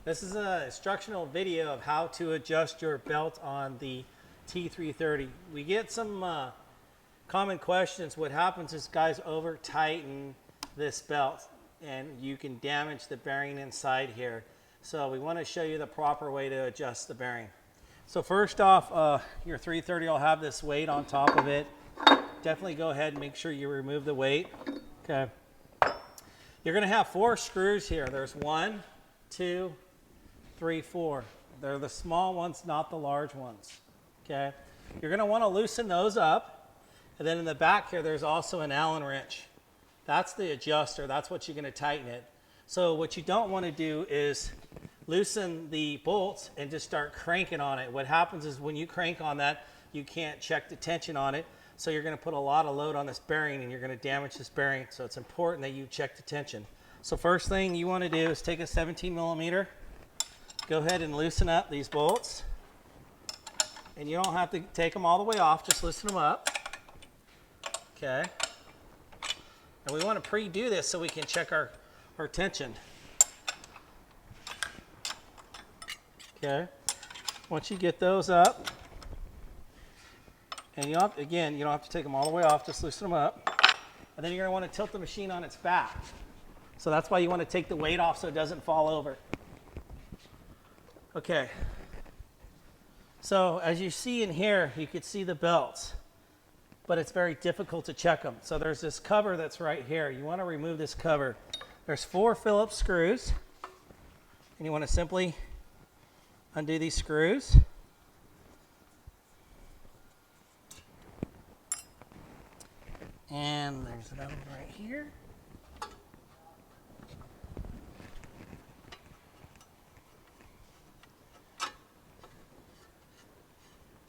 This is an instructional video of how to adjust your belt on the T330. We get some common questions. What happens is guys over tighten this belt and you can damage the bearing inside here. So we want to show you the proper way to adjust the bearing. So first off, your 330 will have this weight on top of it. Definitely go ahead and make sure you remove the weight. Okay. You're going to have 4 screws here. There's 1, 2, 3, 4. They're the small ones, not the large ones. Okay. You're going to want to loosen those up. And then in the back here, there's also an Allen wrench. That's the adjuster. That's what you're going to tighten it. So what you don't want to do is loosen the bolts and just start cranking on it. What happens is when you crank on that, you can't check the tension on it. So you're going to put a lot of load on this bearing and you're going to damage this bearing. So it's important that you check the tension. So first thing you want to do is take a 17 millimeter. Go ahead and loosen up these bolts. And you don't have to take them all the way off, just loosen them up. Okay. And we want to pre-do this so we can check our tension. Okay. Once you get those up, and you don't have to take them all the way off, just loosen them up. And then you're going to want to tilt the machine on its back. So that's why you want to take the weight off so it doesn't fall over. Okay. So as you see in here, you can see the belts, but it's very difficult to check them. So there's this cover that's right here. You want to remove this cover. There's 4 Phillips screws, and you want to simply undo these screws. And there's another one right here.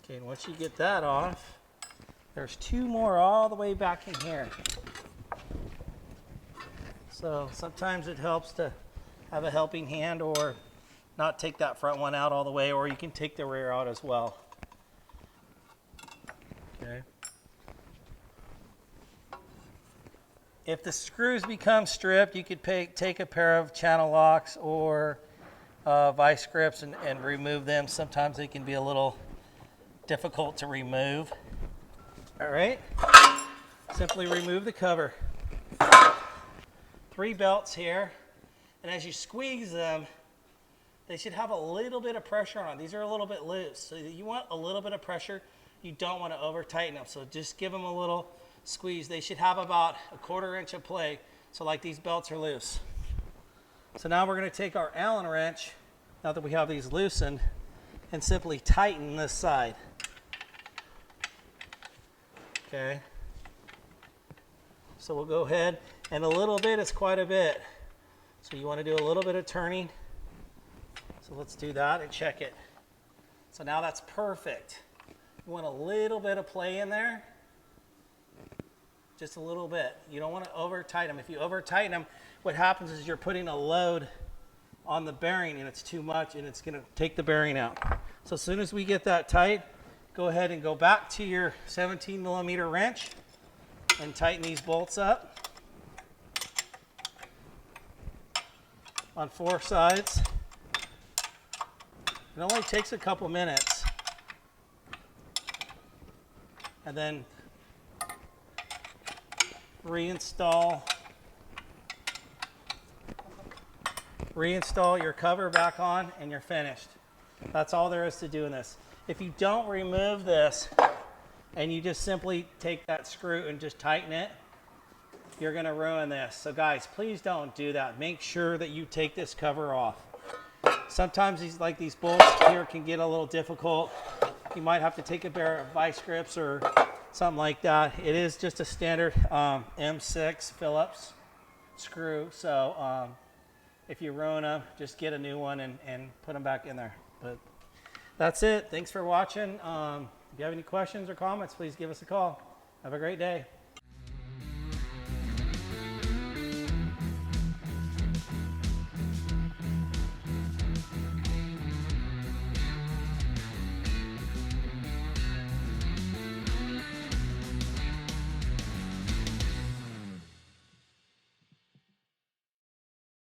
Okay, and once you get that off, there's 2 more all the way back in here. So sometimes it helps to have a helping hand or not take that front one out all the way, or you can take the rear out as well. Okay. If the screws become stripped, you could take a pair of channel locks or vice grips and remove them. Sometimes they can be a little difficult to remove. All right, simply remove the cover. 3 belts here, and as you squeeze them, they should have a little bit of pressure on them. These are a little bit loose, so you want a little bit of pressure. You don't want to over tighten them, so just give them a little squeeze. They should have about a 1/4 inch of play, so like these belts are loose. So now we're going to take our Allen wrench, now that we have these loosened, and simply tighten this side. Okay. So we'll go ahead, and a little bit is quite a bit. So you want to do a little bit of turning. So let's do that and check it. So now that's perfect. You want a little bit of play in there. Just a little bit. You don't want to over tighten them. If you over tighten them, what happens is you're putting a load on the bearing and it's too much and it's going to take the bearing out. So as soon as we get that tight, go ahead and go back to your 17 millimeter wrench and tighten these bolts up on 4 sides. It only takes a couple minutes. And then reinstall your cover back on and you're finished. That's all there is to do in this. If you don't remove this and you just simply take that screw and just tighten it, you're going to ruin this. So guys, please don't do that. Make sure that you take this cover off. Sometimes these bolts here can get a little difficult. You might have to take a pair of vice grips or something like that. It is just a standard M6 Phillips screw. So if you ruin them, just get a new one and put them back in there. But that's it. Thanks for watching. If you have any questions or comments, please give us a call. Have a great day.